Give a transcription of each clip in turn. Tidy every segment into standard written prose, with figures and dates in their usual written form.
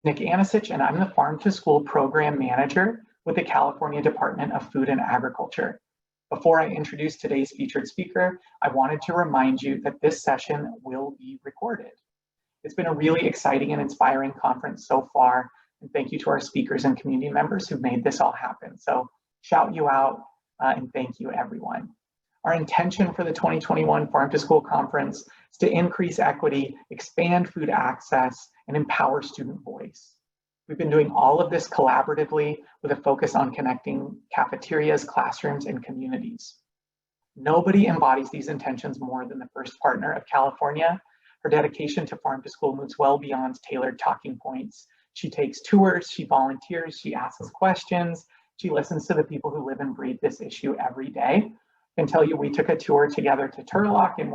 Nick Anisich, and I'm the Farm to School Program Manager with the California Department of Food and Agriculture. Before I introduce today's featured speaker, I wanted to remind you that this session will be recorded. It's been a really exciting and inspiring conference so far, and thank you to our speakers and community members who made this all happen. So shout you out and thank you, everyone. Our intention for the 2021 Farm to School Conference is to increase equity, expand food access, and empower student voice. We've been doing all of this collaboratively with a focus on connecting cafeterias, classrooms, and communities. Nobody embodies these intentions more than the first partner of California. Her dedication to Farm to School moves well beyond tailored talking points. She takes tours, she volunteers, she asks questions, she listens to the people who live and breathe this issue every day. I can tell you, we took a tour together to Turlock in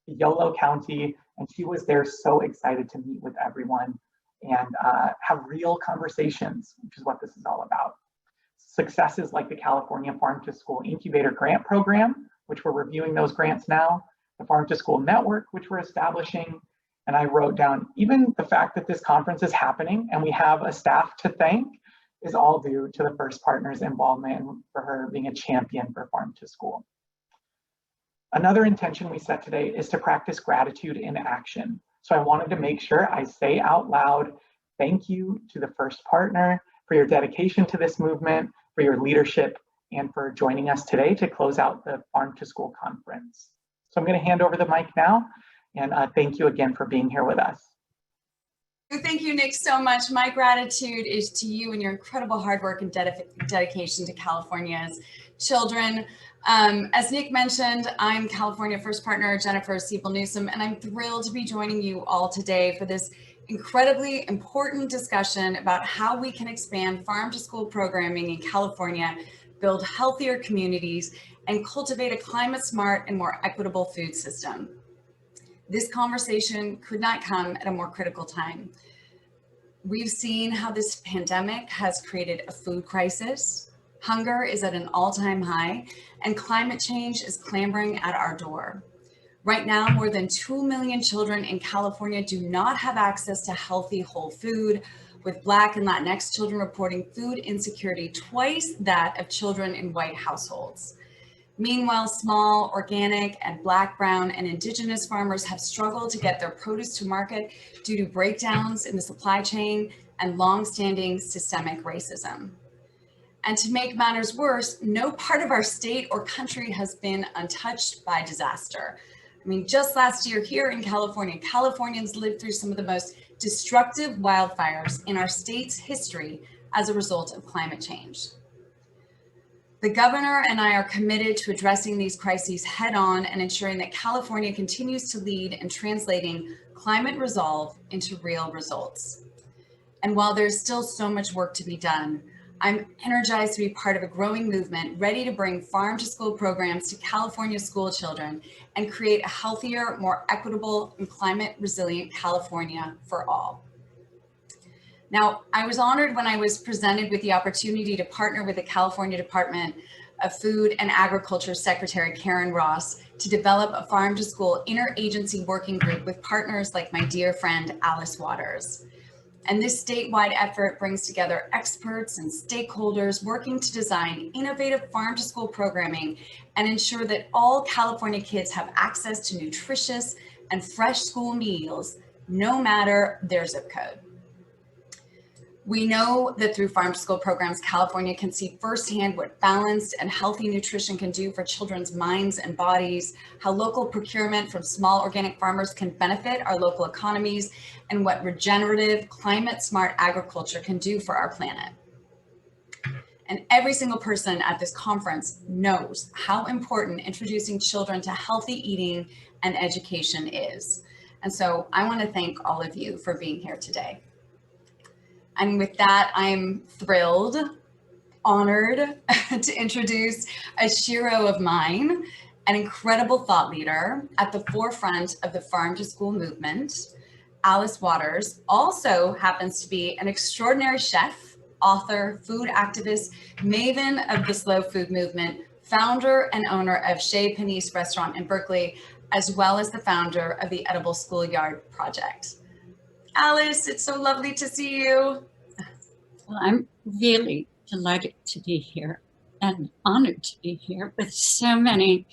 Yolo County, and she was there so excited to meet with everyone and have real conversations, which is what this is all about. Successes like the California Farm to School Incubator Grant Program, which we're reviewing those grants now, the Farm to School Network, which we're establishing, and I wrote down, even the fact that this conference is happening and we have a staff to thank is all due to the first partner's involvement and for her being a champion for Farm to School. Another intention we set today is to practice gratitude in action. So I wanted to make sure I say out loud, thank you to the first partner for your dedication to this movement, for your leadership, and for joining us today to close out the Farm to School Conference. So I'm going to hand over the mic now, and thank you again for being here with us. Thank you, Nick, so much. My gratitude is to you and your incredible hard work and dedication to California's children. As Nick mentioned, I'm California First Partner Jennifer Siepel Newsom, and I'm thrilled to be joining you all today for this incredibly important discussion about how we can expand farm to school programming in California, build healthier communities, and cultivate a climate smart and more equitable food system. This conversation could not come at a more critical time. We've seen how this pandemic has created a food crisis. Hunger is at an all-time high, and climate change is clambering at our door. Right now, more than 2 million children in California do not have access to healthy whole food, with Black and Latinx children reporting food insecurity twice that of children in white households. Meanwhile, small, organic, and Black, brown, and Indigenous farmers have struggled to get their produce to market due to breakdowns in the supply chain and long-standing systemic racism. And to make matters worse, no part of our state or country has been untouched by disaster. I mean, just last year here in California, Californians lived through some of the most destructive wildfires in our state's history as a result of climate change. The governor and I are committed to addressing these crises head on and ensuring that California continues to lead in translating climate resolve into real results. And while there's still so much work to be done, I'm energized to be part of a growing movement ready to bring farm to school programs to California school children and create a healthier, more equitable, and climate resilient California for all. Now, I was honored when I was presented with the opportunity to partner with the California Department of Food and Agriculture Secretary Karen Ross to develop a farm to school interagency working group with partners like my dear friend Alice Waters. And this statewide effort brings together experts and stakeholders working to design innovative farm to school programming and ensure that all California kids have access to nutritious and fresh school meals, no matter their zip code. We know that through farm to school programs, California can see firsthand what balanced and healthy nutrition can do for children's minds and bodies, how local procurement from small organic farmers can benefit our local economies, and what regenerative, climate-smart agriculture can do for our planet. And every single person at this conference knows how important introducing children to healthy eating and education is. And so I want to thank all of you for being here today. And with that, I'm thrilled, honored to introduce a shero of mine, an incredible thought leader at the forefront of the farm to school movement. Alice Waters also happens to be an extraordinary chef, author, food activist, maven of the slow food movement, founder and owner of Chez Panisse restaurant in Berkeley, as well as the founder of the Edible Schoolyard project. Alice, it's so lovely to see you. Well, I'm really delighted to be here and honored to be here with so many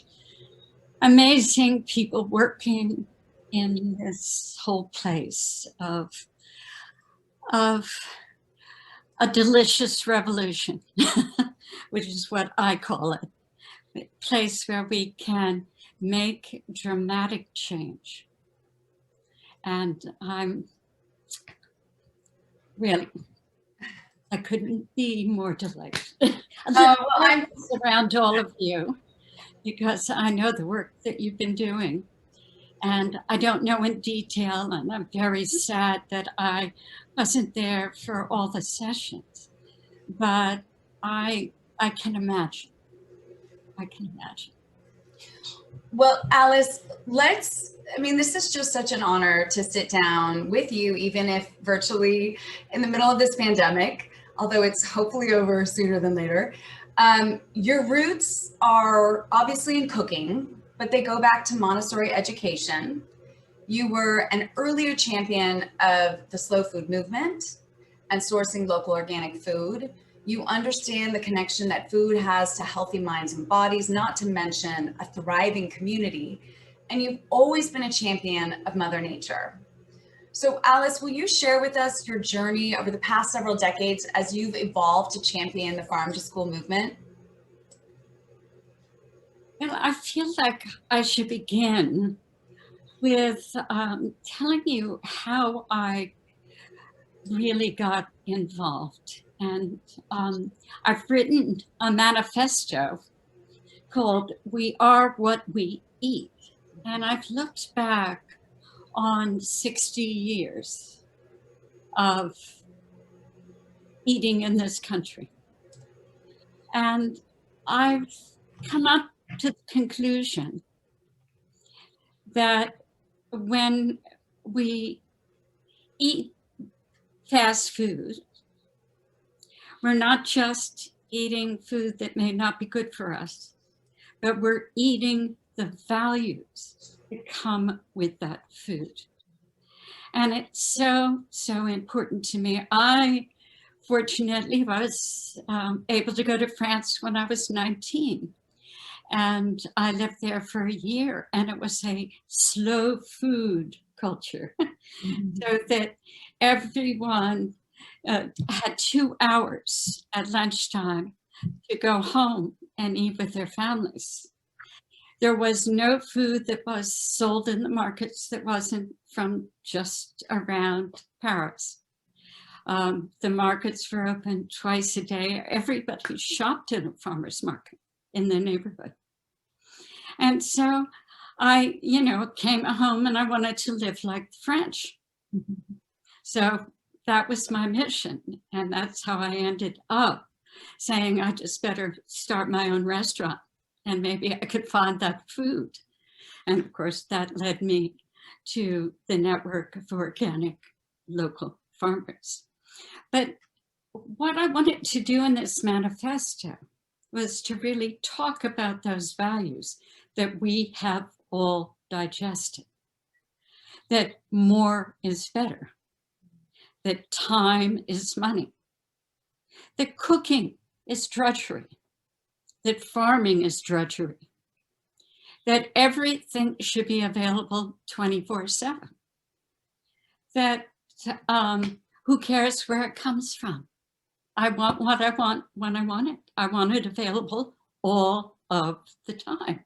amazing people working in this whole place of a delicious revolution, which is what I call it, a place where we can make dramatic change. And I'm really, I couldn't be more delighted. I'm around all of you because I know the work that you've been doing. And I don't know in detail, and I'm very sad that I wasn't there for all the sessions, but I can imagine. I can imagine. Well, Alice, this is just such an honor to sit down with you, even if virtually in the middle of this pandemic, although it's hopefully over sooner than later. Your roots are obviously in cooking, but they go back to Montessori education. You were an earlier champion of the slow food movement and sourcing local organic food. You understand the connection that food has to healthy minds and bodies, not to mention a thriving community. And you've always been a champion of Mother Nature. So Alice, will you share with us your journey over the past several decades as you've evolved to champion the farm to school movement? Well, I feel like I should begin with telling you how I really got involved. And I've written a manifesto called "We Are What We Eat." And I've looked back on 60 years of eating in this country. And I've come up to the conclusion that when we eat fast food, we're not just eating food that may not be good for us, but we're eating the values that come with that food. And it's so, so important to me. I fortunately was able to go to France when I was 19. And I lived there for a year, and it was a slow food culture. So that everyone had 2 hours at lunchtime to go home and eat with their families. There was no food that was sold in the markets that wasn't from just around Paris. The markets were open twice a day. Everybody shopped at a farmer's market in the neighborhood. And so I, came home and I wanted to live like the French. So that was my mission. And that's how I ended up saying I just better start my own restaurant and maybe I could find that food. And of course, that led me to the network of organic local farmers. But what I wanted to do in this manifesto was to really talk about those values that we have all digested, that more is better, that time is money, that cooking is drudgery, that farming is drudgery, that everything should be available 24/7, that who cares where it comes from? I want what I want when I want it. I want it available all of the time.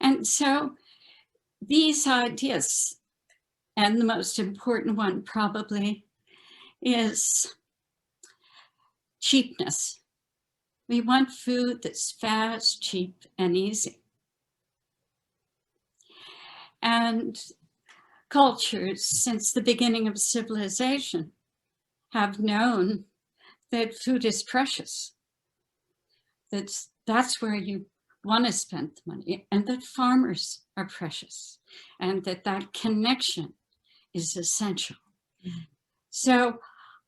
And so these ideas, and the most important one probably is cheapness. We want food that's fast, cheap, and easy. And cultures since the beginning of civilization have known that food is precious. That's where you want to spend the money, and that farmers are precious, and that connection is essential. So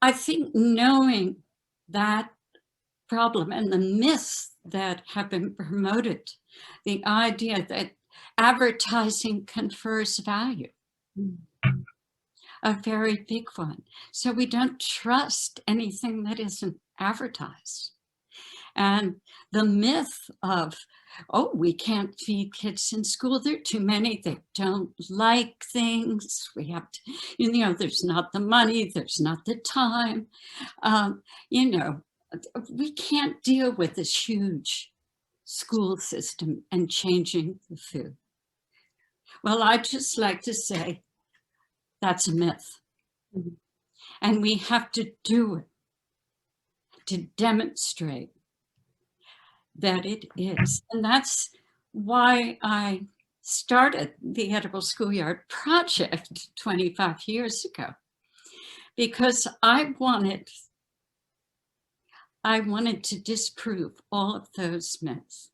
I think knowing that problem and the myths that have been promoted, the idea that advertising confers value. a very big one. So we don't trust anything that isn't advertised. And the myth of, oh, we can't feed kids in school. There are too many. They don't like things. We have to, there's not the money. There's not the time. We can't deal with this huge school system and changing the food. Well, I'd just like to say that's a myth. Mm-hmm. And we have to do it to demonstrate that it is. And that's why I started the Edible Schoolyard project 25 years ago, because I wanted to disprove all of those myths.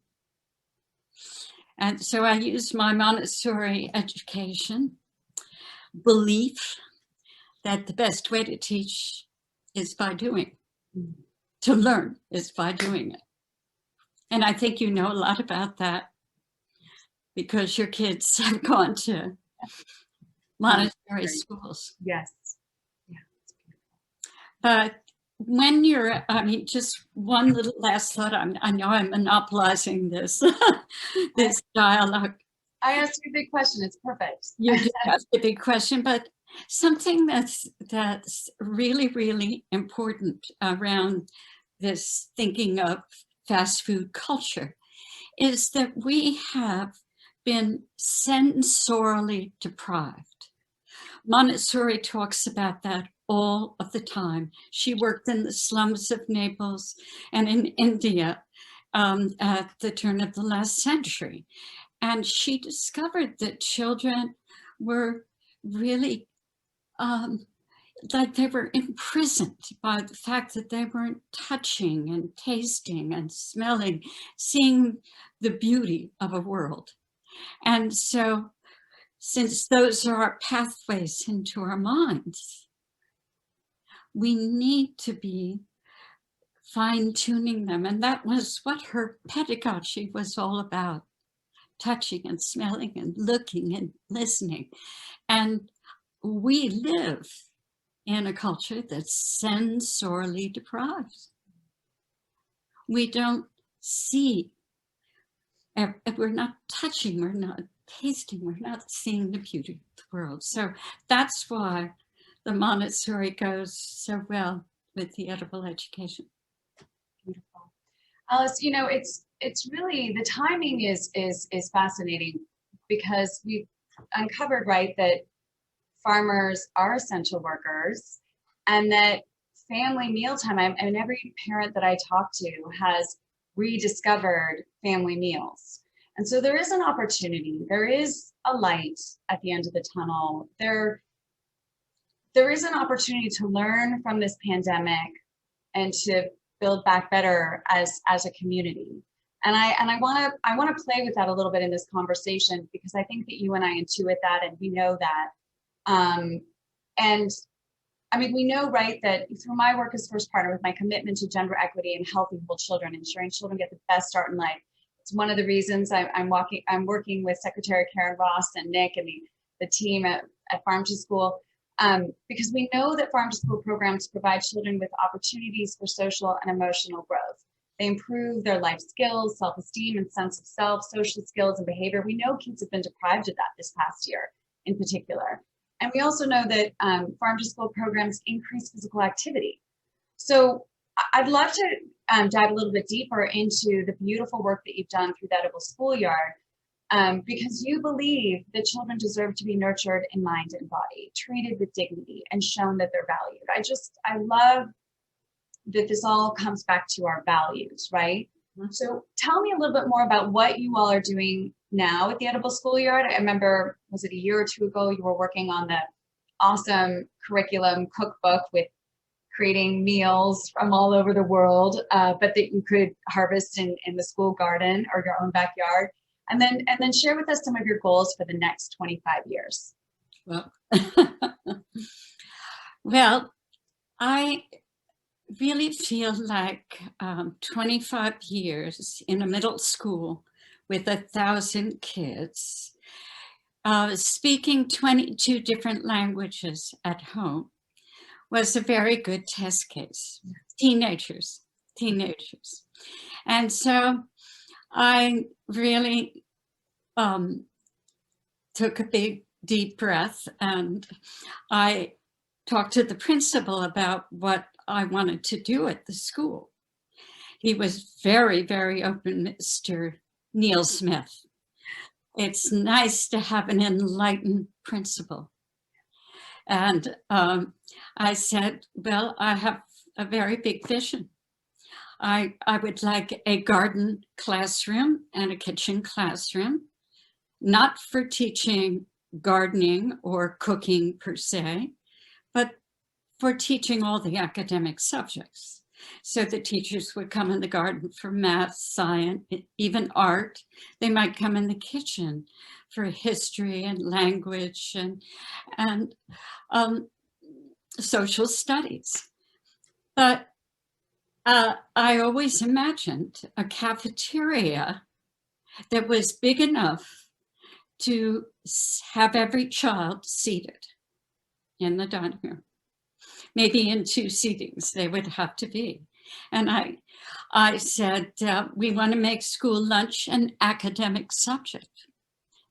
And so I used my Montessori education, belief that the best way to teach is by doing, to learn is by doing it. And I think you know a lot about that because your kids have gone to Montessori schools. Yes. Yeah. But when you're, just one little last thought, I know I'm monopolizing this, this dialogue. I asked you a big question. It's perfect. You did ask a big question, but something that's really, really important around this thinking of fast food culture is that we have been sensorially deprived. Montessori talks about that all of the time. She worked in the slums of Naples and in India at the turn of the last century. And she discovered that children were really like they were imprisoned by the fact that they weren't touching and tasting and smelling, seeing the beauty of a world. And so, since those are our pathways into our minds, we need to be fine-tuning them. And that was what her pedagogy was all about, touching and smelling and looking and listening. And we live in a culture that's sensorially deprived. We don't see, we're not touching, we're not tasting, we're not seeing the beauty of the world. So that's why the Montessori goes so well with the edible education. Beautiful. Alice, it's really, the timing is fascinating because we've uncovered, right, that farmers are essential workers and that family mealtime, and every parent that I talk to has rediscovered family meals. And so there is an opportunity, there is a light at the end of the tunnel. There is an opportunity to learn from this pandemic and to build back better as a community. And I want to play with that a little bit in this conversation because I think that you and I intuit that and we know that. And I mean, we know, right, that through my work as first partner with my commitment to gender equity and healthy whole children, ensuring children get the best start in life. It's one of the reasons I'm working with Secretary Karen Ross and Nick and the team at Farm to School, because we know that Farm to School programs provide children with opportunities for social and emotional growth. They improve their life skills, self-esteem and sense of self, social skills and behavior. We know kids have been deprived of that this past year in particular. And we also know that Farm to School programs increase physical activity. So I'd love to dive a little bit deeper into the beautiful work that you've done through the Edible Schoolyard, because you believe that children deserve to be nurtured in mind and body, treated with dignity, and shown that they're valued. I love that this all comes back to our values, right? Mm-hmm. So tell me a little bit more about what you all are doing now at the Edible Schoolyard. I remember, was it a year or two ago, you were working on the awesome curriculum cookbook with creating meals from all over the world, but that you could harvest in the school garden or your own backyard. And then share with us some of your goals for the next 25 years. Well, I really feel like 25 years in a middle school with 1,000 kids speaking 22 different languages at home was a very good test case. Teenagers. And so I really took a big, deep breath, and I talked to the principal about what I wanted to do at the school. He was very, very open, Mr. Neil Smith. It's nice to have an enlightened principal. And I said, well, I have a very big vision. I would like a garden classroom and a kitchen classroom, not for teaching gardening or cooking per se, but for teaching all the academic subjects. So the teachers would come in the garden for math, science, even art. They might come in the kitchen for history and language and social studies. But I always imagined a cafeteria that was big enough to have every child seated in the dining room. Maybe in 2 seatings they would have to be. And I said, we want to make school lunch an academic subject,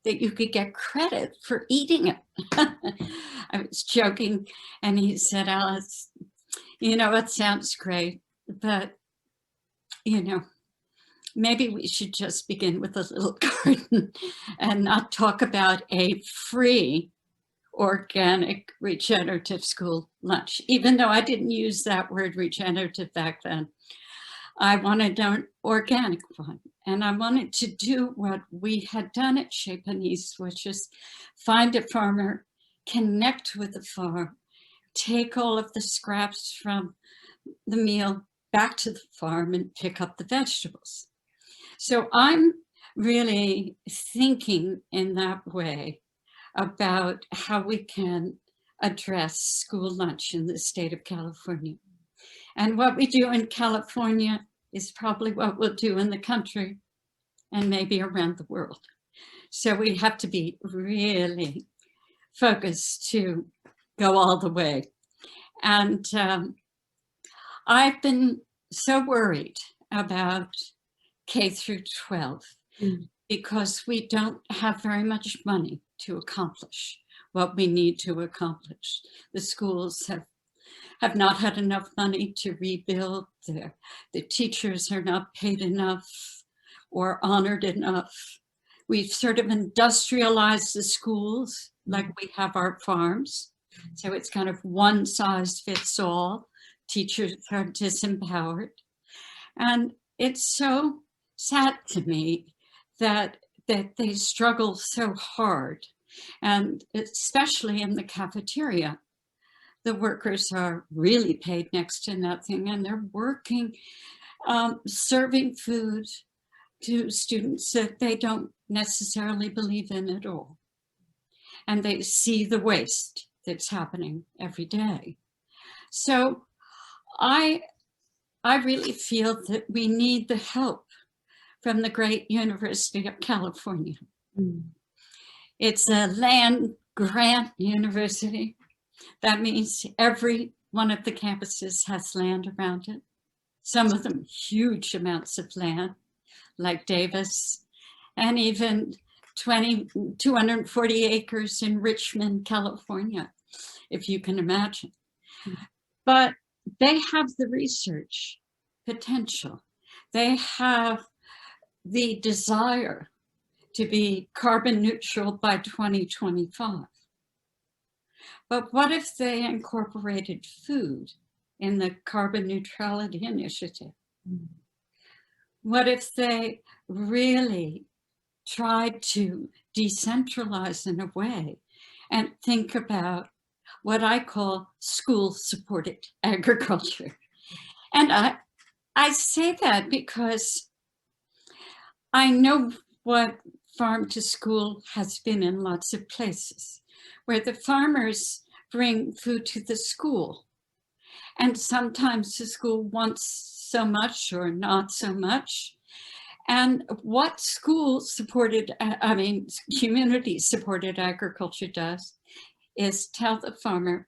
that you could get credit for eating it. I was joking, and he said, Alice, you know, it sounds great, but, you know, maybe we should just begin with a little garden and not talk about a free organic regenerative school lunch. Even though I didn't use that word regenerative back then, I wanted an organic one. And I wanted to do what we had done at Siepel, which is find a farmer, connect with the farm, take all of the scraps from the meal back to the farm and pick up the vegetables. So I'm really thinking in that way about how we can address school lunch in the state of California. And what we do in California is probably what we'll do in the country and maybe around the world. So we have to be really focused to go all the way. And I've been so worried about K through 12 because we don't have very much money to accomplish what we need to accomplish. The schools have not had enough money to rebuild. The teachers are not paid enough or honored enough. We've sort of industrialized the schools like we have our farms. So it's kind of one size fits all. Teachers are disempowered. And it's so sad to me that they struggle so hard. And especially in the cafeteria, the workers are really paid next to nothing, and they're working, serving food to students that they don't necessarily believe in at all. And they see the waste that's happening every day. So I really feel that we need the help from the great University of California. It's a land grant university. That means every one of the campuses has land around it. Some of them huge amounts of land, like Davis, and even 240 acres in Richmond, California, if you can imagine. But they have the research potential. They have the desire to be carbon neutral by 2025. But what if they incorporated food in the carbon neutrality initiative? What if they really tried to decentralize in a way and think about what I call school-supported agriculture? And I say that because I know what farm to school has been in lots of places, where the farmers bring food to the school. And sometimes the school wants so much or not so much. And what school-supported, community-supported agriculture does is tell the farmer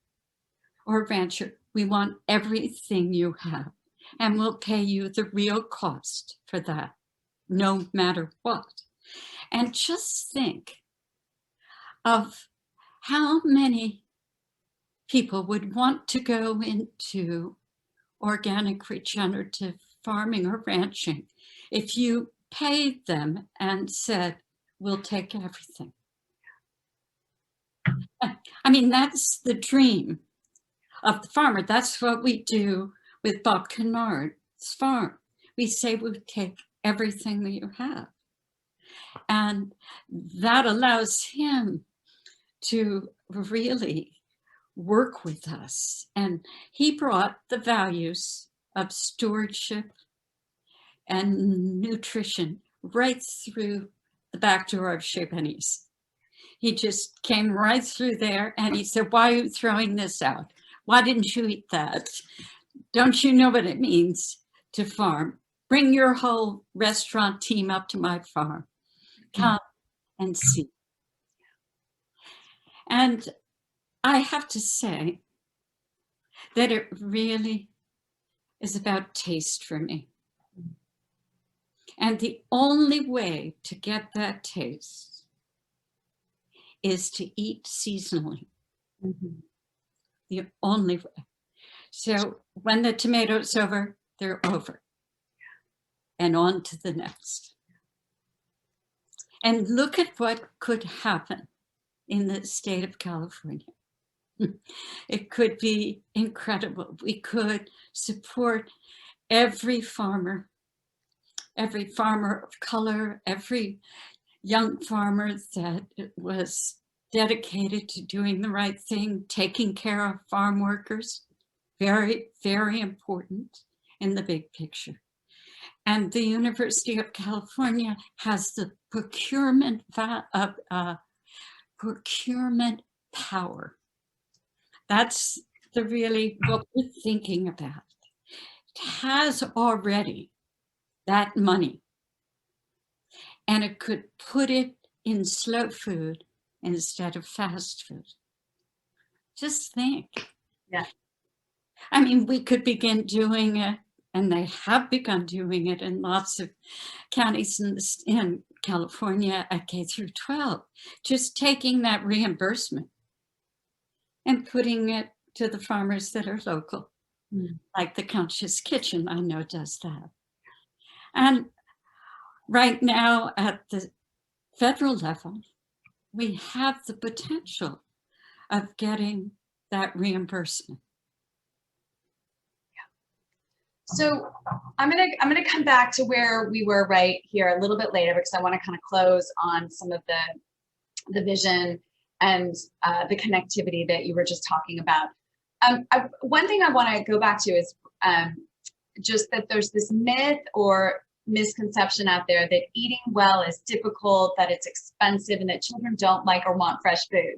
or rancher, we want everything you have, and we'll pay you the real cost for that, no matter what. And just think of how many people would want to go into organic regenerative farming or ranching if you paid them and said, we'll take everything. I mean, that's the dream of the farmer. That's what we do with Bob Kennard's farm. We say we'll take everything that you have. And that allows him to really work with us. And he brought the values of stewardship and nutrition right through the back door of Chez Panisse. He just came right through there and he said, why are you throwing this out? Why didn't you eat that? Don't you know what it means to farm? Bring your whole restaurant team up to my farm. Come and see. And I have to say that it really is about taste for me. And the only way to get that taste is to eat seasonally. The only way. So when the tomatoes over, they're over. And on to the next. And look at what could happen in the state of California. It could be incredible. We could support every farmer of color, every young farmer that was dedicated to doing the right thing, taking care of farm workers. Very, very important in the big picture. And the University of California has the procurement power. That's really what we're thinking about. It has already that money, and it could put it in slow food instead of fast food. Just think. Yeah. I mean, we could begin doing it, and they have begun doing it in lots of counties in California at K through 12, just taking that reimbursement and putting it to the farmers that are local, like the Countess Kitchen, I know does that. And right now at the federal level, we have the potential of getting that reimbursement. So I'm gonna come back to where we were right here a little bit later, because I want to kind of close on some of the vision and the connectivity that you were just talking about. One thing I want to go back to is just that there's this myth or misconception out there that eating well is difficult, that it's expensive, and that children don't like or want fresh food.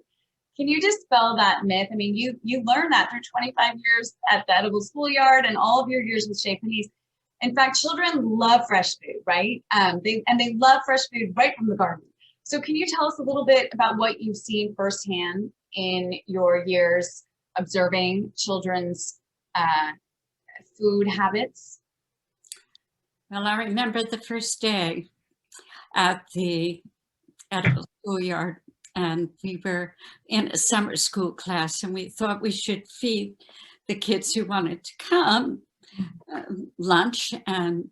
Can you dispel that myth? I mean, you learned that through 25 years at the Edible Schoolyard and all of your years with Chez Panisse. In fact, children love fresh food, right? They love fresh food right from the garden. So can you tell us a little bit about what you've seen firsthand in your years observing children's food habits? Well, I remember the first day at the Edible Schoolyard, and we were in a summer school class, and we thought we should feed the kids who wanted to come lunch, and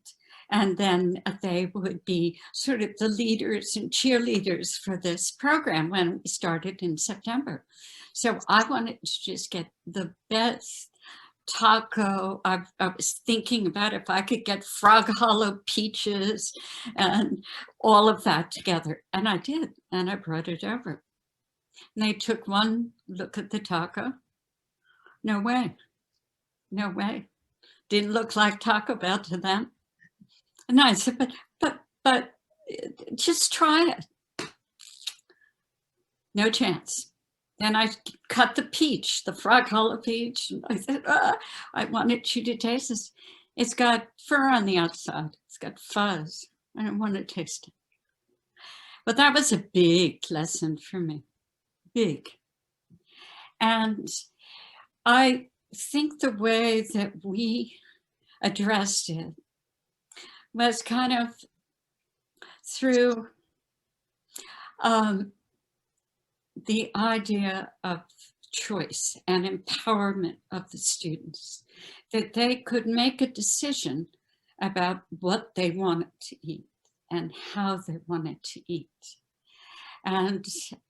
then they would be sort of the leaders and cheerleaders for this program when we started in September. So I wanted to just get the best taco. I was thinking about if I could get Frog Hollow peaches and all of that together. And I did, and I brought it over. And they took one look at the taco. No way, no way. Didn't look like Taco Bell to them. And I said, but just try it. No chance. Then I cut the peach, the Frog Hollow peach. And I said, I wanted you to taste this. It's got fur on the outside. It's got fuzz. I don't want to taste it. But that was a big lesson for me, big. And I think the way that we addressed it was kind of through the idea of choice and empowerment of the students, that they could make a decision about what they wanted to eat and how they wanted to eat. And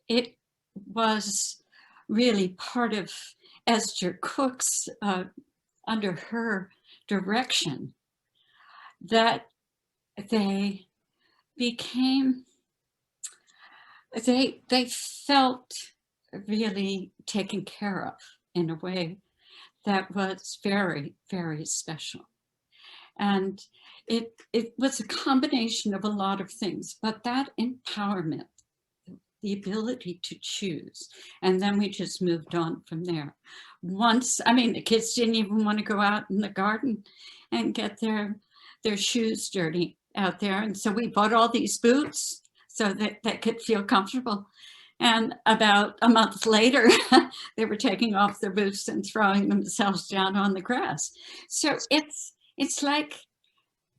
it was really part of Esther Cook's, under her direction, that they became, they felt really taken care of in a way that was very, very special. And it was a combination of a lot of things, but that empowerment, the ability to choose. And then we just moved on from there. Once, I mean, the kids didn't even want to go out in the garden and get their shoes dirty out there. And so we bought all these boots so that they could feel comfortable. And about a month later, they were taking off their boots and throwing themselves down on the grass. So it's like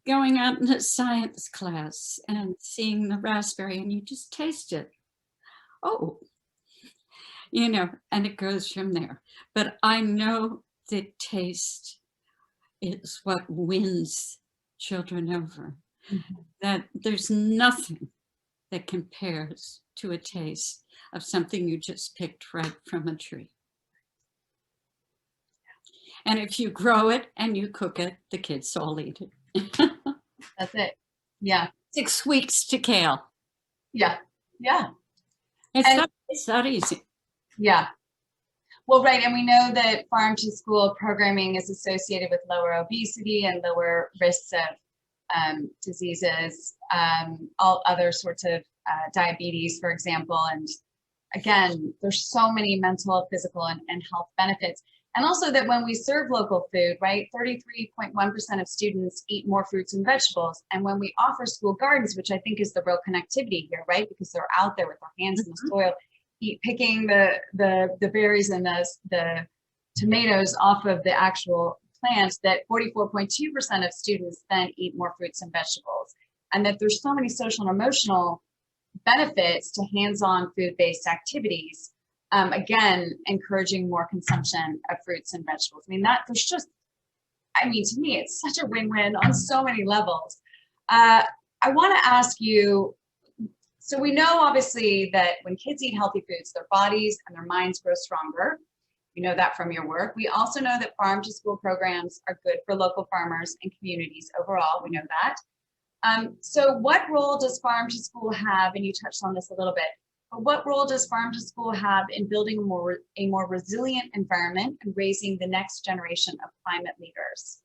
going out in a science class and seeing the raspberry and you just taste it. Oh, you know, and it goes from there. But I know that taste is what wins children over. Mm-hmm. That there's nothing that compares to a taste of something you just picked right from a tree. And if you grow it and you cook it, the kids all eat it. That's it. Yeah. 6 weeks to kale. Yeah. Yeah. It's not easy. Yeah. Well, right. And we know that farm to school programming is associated with lower obesity and lower risks of diseases, all other sorts of diabetes, for example. And again, there's so many mental, physical, and health benefits. And also that when we serve local food, right, 33.1% of students eat more fruits and vegetables. And when we offer school gardens, which I think is the real connectivity here, right, because they're out there with their hands in the soil, picking the berries and the tomatoes off of the actual plants, that 44.2% of students then eat more fruits and vegetables. And that there's so many social and emotional benefits to hands-on food-based activities. Again, encouraging more consumption of fruits and vegetables. I mean, there's just, I mean, to me, it's such a win-win on so many levels. I want to ask you, so we know obviously that when kids eat healthy foods, their bodies and their minds grow stronger. You know that from your work. We also know that farm to school programs are good for local farmers and communities overall. We know that. So what role does farm to school have, and you touched on this a little bit, but what role does farm to school have in building a more resilient environment and raising the next generation of climate leaders?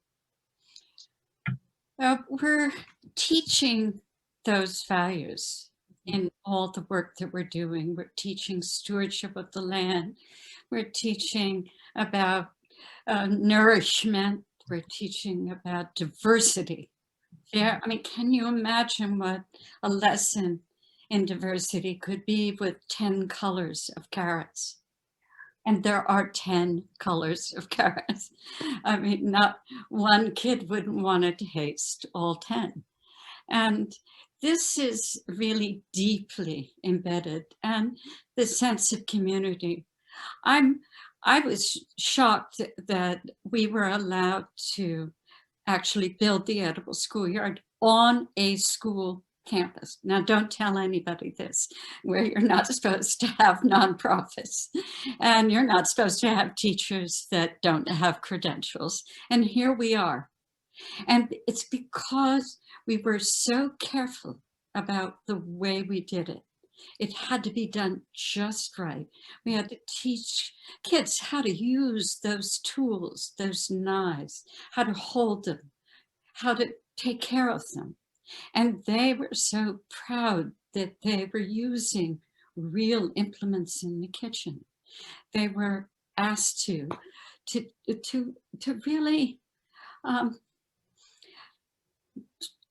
Well, we're teaching those values in all the work that we're doing. We're teaching stewardship of the land. We're teaching about nourishment. We're teaching about diversity. Yeah, I mean, can you imagine what a lesson in diversity could be with 10 colors of carrots? And there are 10 colors of carrots. I mean, not one kid wouldn't want to taste all 10. And this is really deeply embedded, and the sense of community. I was shocked that we were allowed to actually build the edible schoolyard on a school campus. Now, don't tell anybody this, where you're not supposed to have nonprofits and you're not supposed to have teachers that don't have credentials. And here we are. And it's because we were so careful about the way we did it. It had to be done just right. We had to teach kids how to use those tools, those knives, how to hold them, how to take care of them. And they were so proud that they were using real implements in the kitchen. They were asked to really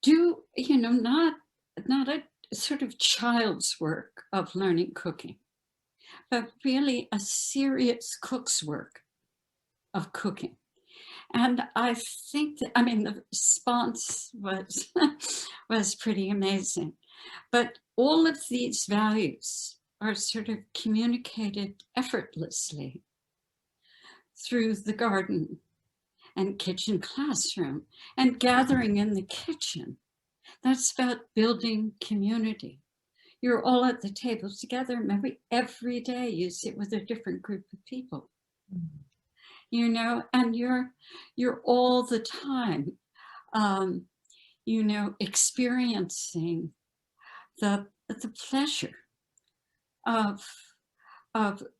do, you know, not a sort of child's work of learning cooking, but really a serious cook's work of cooking. And I think that, I mean, the response was, was pretty amazing. But all of these values are sort of communicated effortlessly through the garden and kitchen classroom and gathering in the kitchen. That's about building community. You're all at the table together. Maybe every day you sit with a different group of people, you know, and you're all the time, you know, experiencing the pleasure of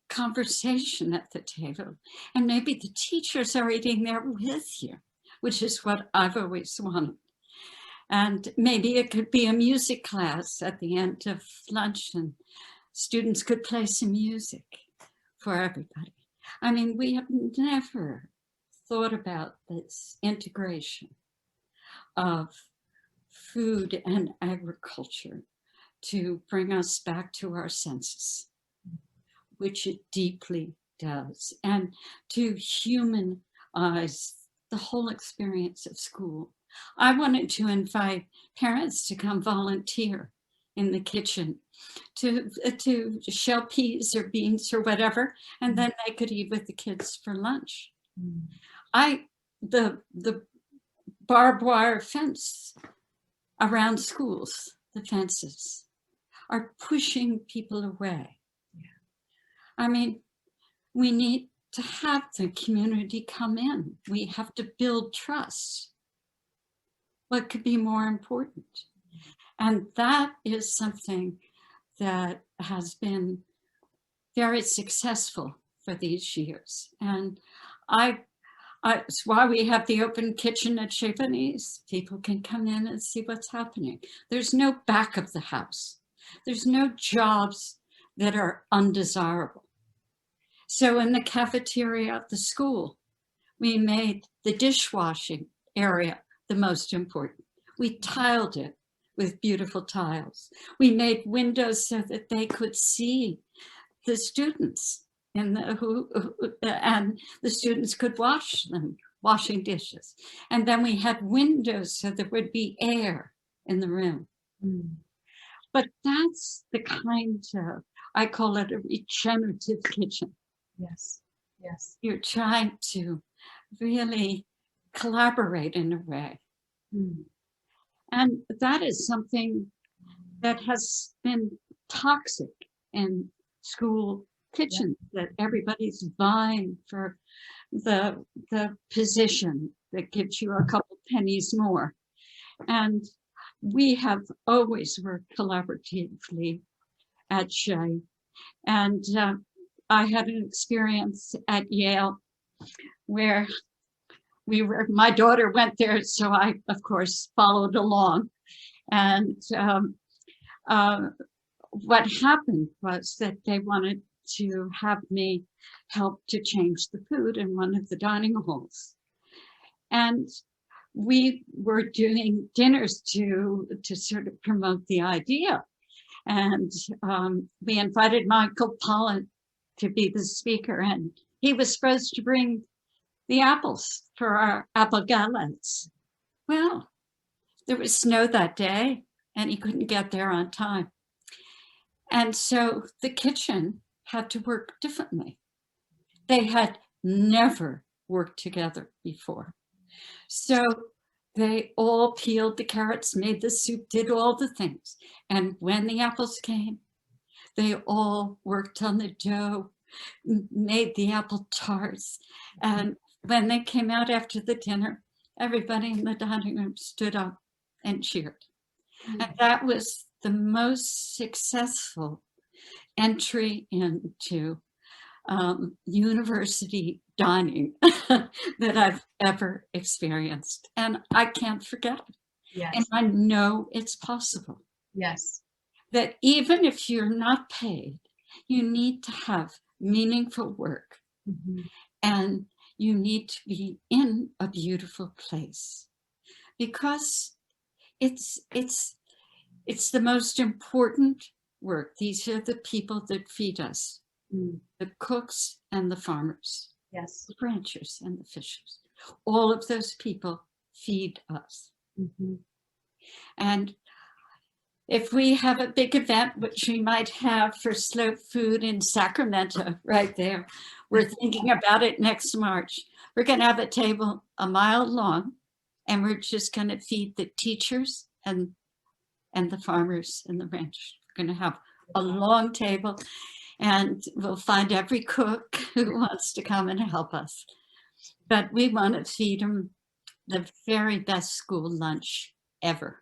conversation at the table. And maybe the teachers are eating there with you, which is what I've always wanted. And maybe it could be a music class at the end of lunch and students could play some music for everybody. I mean, we have never thought about this integration of food and agriculture to bring us back to our senses, which it deeply does, and to humanize the whole experience of school. I wanted to invite parents to come volunteer in the kitchen to shell peas or beans or whatever, and then they could eat with the kids for lunch. The barbed wire fence around schools, the fences, are pushing people away. I mean, we need to have the community come in. We have to build trust. What could be more important? And that is something that has been very successful for these years. And it's why we have the open kitchen at Chez Panisse. People can come in and see what's happening. There's no back of the house. There's no jobs that are undesirable. So in the cafeteria at the school, we made the dishwashing area the most important. We tiled it with beautiful tiles. We made windows so that they could see the students and the students could watch them washing dishes. And then we had windows so there would be air in the room. But that's the kind of, I call it a regenerative kitchen. Yes, yes. You're trying to really collaborate in a way. And that is something that has been toxic in school kitchens, that everybody's vying for the position that gives you a couple pennies more. And we have always worked collaboratively at Chez. And I had an experience at Yale where my daughter went there, so I, of course, followed along. And what happened was that they wanted to have me help to change the food in one of the dining halls. And we were doing dinners to sort of promote the idea. And we invited Michael Pollan to be the speaker, and he was supposed to bring the apples for our apple galettes. Well, there was snow that day and he couldn't get there on time. And so the kitchen had to work differently. They had never worked together before. So they all peeled the carrots, made the soup, did all the things. And when the apples came, they all worked on the dough, made the apple tarts. And when they came out after the dinner, everybody in the dining room stood up and cheered. And that was the most successful entry into university dining that I've ever experienced. And I can't forget it. Yes. And I know it's possible. Yes. That even if you're not paid, you need to have meaningful work. And you need to be in a beautiful place, because it's the most important work. These are the people that feed us, the cooks and the farmers, Yes. the ranchers and the fishers. All of those people feed us. And if we have a big event, which we might have for Slow Food in Sacramento, right there, we're thinking about it next March. We're going to have a table a mile long, and we're just going to feed the teachers and the farmers and the ranchers. We're going to have a long table, and we'll find every cook who wants to come and help us. But we want to feed them the very best school lunch ever.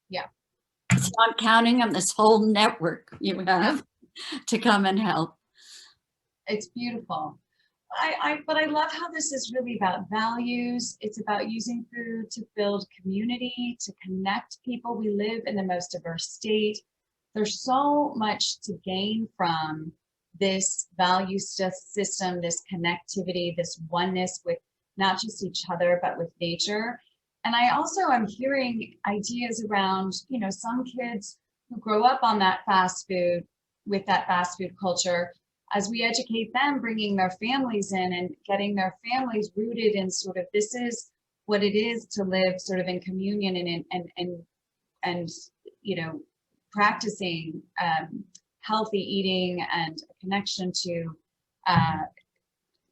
Yeah. So I'm counting on this whole network you have to come and help. It's beautiful. But I love how this is really about values. It's about using food to build community, to connect people. We live in the most diverse state. There's so much to gain from this value system, this connectivity, this oneness with not just each other, but with nature. And I also am hearing ideas around, you know, some kids who grow up on that fast food, with that fast food culture, as we educate them, bringing their families in and getting their families rooted in sort of, this is what it is to live sort of in communion and you know, practicing healthy eating and a connection to,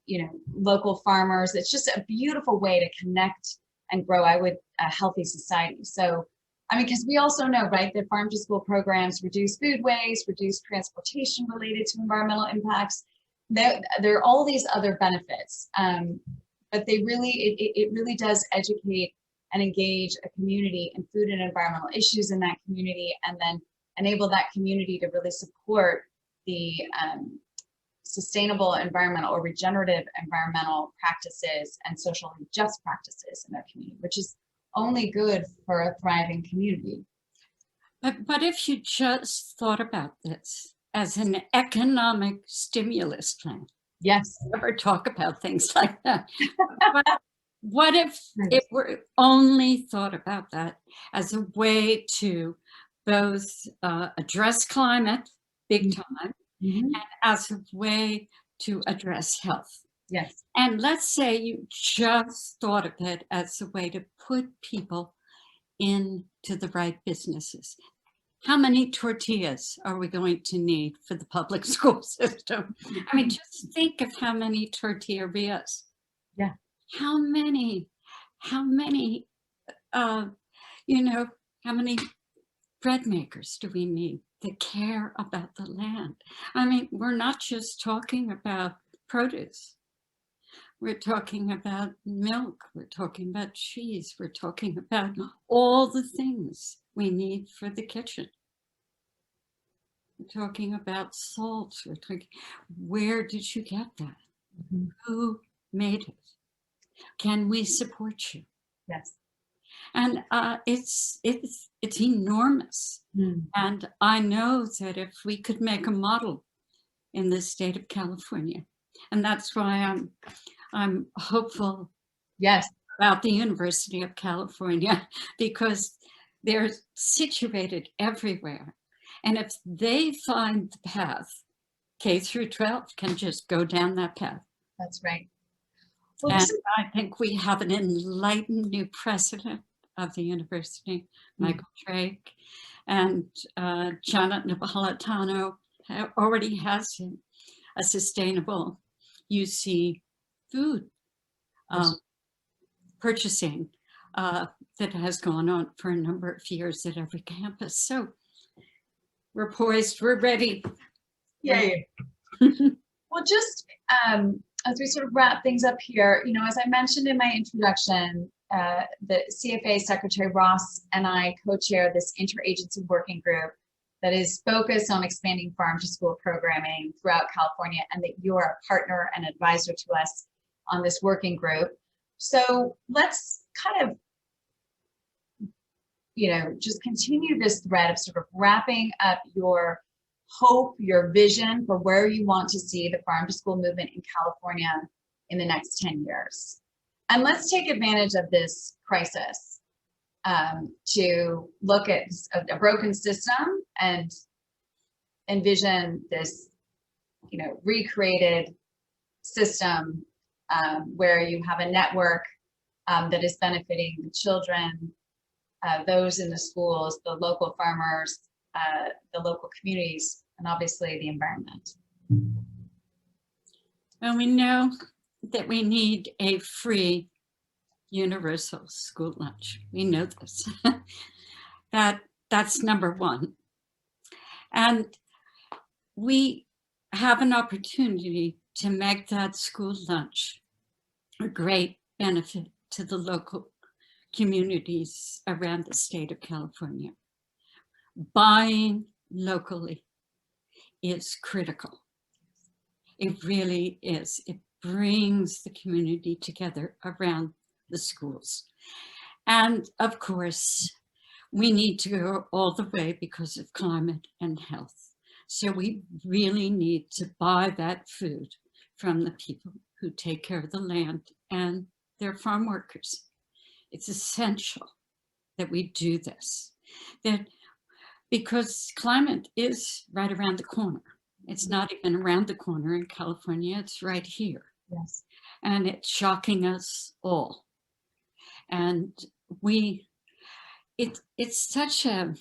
you know, local farmers. It's just a beautiful way to connect and grow a healthy society. So, I mean, because we also know, right, that farm to school programs reduce food waste, reduce transportation related to environmental impacts. There are all these other benefits, but they really, it really does educate and engage a community in food and environmental issues in that community, and then enable that community to really support the sustainable environmental or regenerative environmental practices and socially just practices in their community, which is only good for a thriving community. But if you just thought about this as an economic stimulus plan, yes, never talk about things like that. What if it were only thought about that as a way to both address climate big time, and as a way to address health? Yes. And let's say you just thought of it as a way to put people into the right businesses. How many tortillas are we going to need for the public school system? I mean, just think of how many tortillerias. Yeah. How many, you know, how many bread makers do we need that care about the land? I mean, we're not just talking about produce. We're talking about milk, we're talking about cheese, we're talking about all the things we need for the kitchen. We're talking about salt, we're talking, where did you get that? Who made it? Can we support you? Yes. And it's enormous. And I know that if we could make a model in the state of California, and that's why I'm hopeful, yes, about the University of California, because they're situated everywhere. And if they find the path, K through 12 can just go down that path. That's right. Well, And I think we have an enlightened new president of the university, Michael Drake, and Janet Napolitano already has a sustainable UC food purchasing that has gone on for a number of years at every campus. So we're poised, we're ready. Yay. Well, just as we sort of wrap things up here, you know, as I mentioned in my introduction, the CFA Secretary Ross and I co-chair this interagency working group that is focused on expanding farm to school programming throughout California, and that you are a partner and advisor to us on this working group. So let's kind of, you know, just continue this thread of sort of wrapping up your hope, your vision for where you want to see the farm to school movement in California in the next 10 years. And let's take advantage of this crisis to look at a broken system and envision this, recreated system where you have a network that is benefiting the children, those in the schools, the local farmers, the local communities, and obviously the environment. And we know that we need a free universal school lunch. We know this. That's number one. And we have an opportunity to make that school lunch a great benefit to the local communities around the state of California. Buying locally is critical. It really is. It brings the community together around the schools. And of course, we need to go all the way because of climate and health. So we really need to buy that food from the people who take care of the land and their farm workers. It's essential that we do this, because climate is right around the corner. It's not even around the corner in California, it's right here. Yes. And it's shocking us all. And it's such a,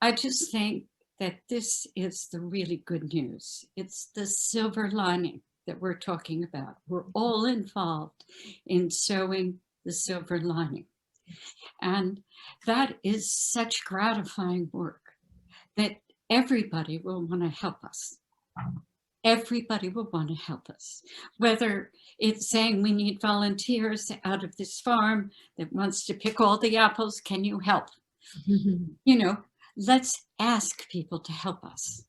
I just think that this is the really good news. It's the silver lining that we're talking about. We're all involved in sowing the silver lining. And that is such gratifying work that everybody will want to help us. Everybody will want to help us, whether it's saying we need volunteers out of this farm that wants to pick all the apples. Can you help? Let's ask people to help us,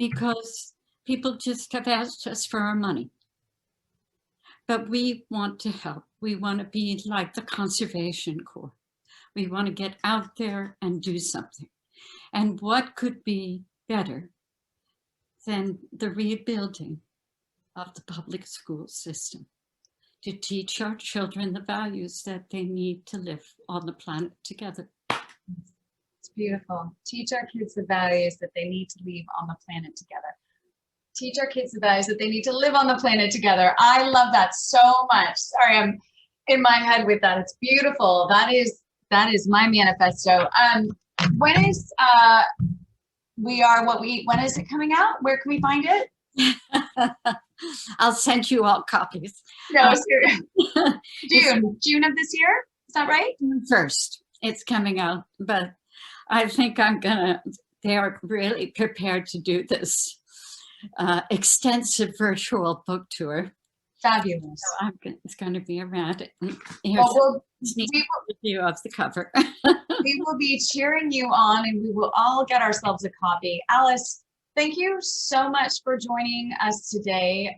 because people just have asked us for our money. But we want to help. We want to be like the Conservation Corps. We want to get out there and do something. And what could be better than the rebuilding of the public school system to teach our children the values that they need to live on the planet together? It's beautiful. Teach our kids the values that they need to live on the planet together. Teach our kids the values that they need to live on the planet together. I love that so much. Sorry, I'm in my head with that. It's beautiful. That is my manifesto. When is We Are What We Eat? When is it coming out? Where can we find it? I'll send you all copies. No, June of this year. Is that right? First, it's coming out, but I think they're really prepared to do this extensive virtual book tour. Fabulous. So it's going to be around. Well, sneak review of the cover. We will be cheering you on, and we will all get ourselves a copy. Alice, thank you so much for joining us today.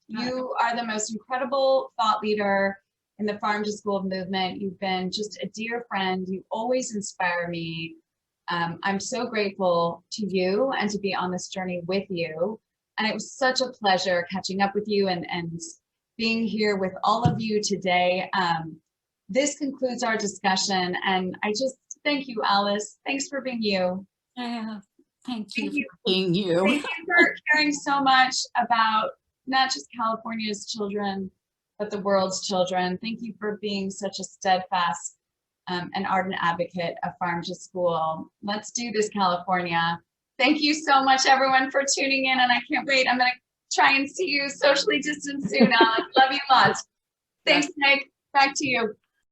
You are the most incredible thought leader in the Farm to School movement. You've been just a dear friend. You always inspire me. I'm so grateful to you and to be on this journey with you. And it was such a pleasure catching up with you and being here with all of you today. This concludes our discussion, and I just thank you, Alice. Thanks for being you. Thank you for being you. Thank you for caring so much about not just California's children, but the world's children. Thank you for being such a steadfast and ardent advocate of Farm to School. Let's do this, California. Thank you so much, everyone, for tuning in, and I can't wait. I'm going to try and see you socially distanced soon, Alex. Love you lots. Thanks, Nick. Back to you.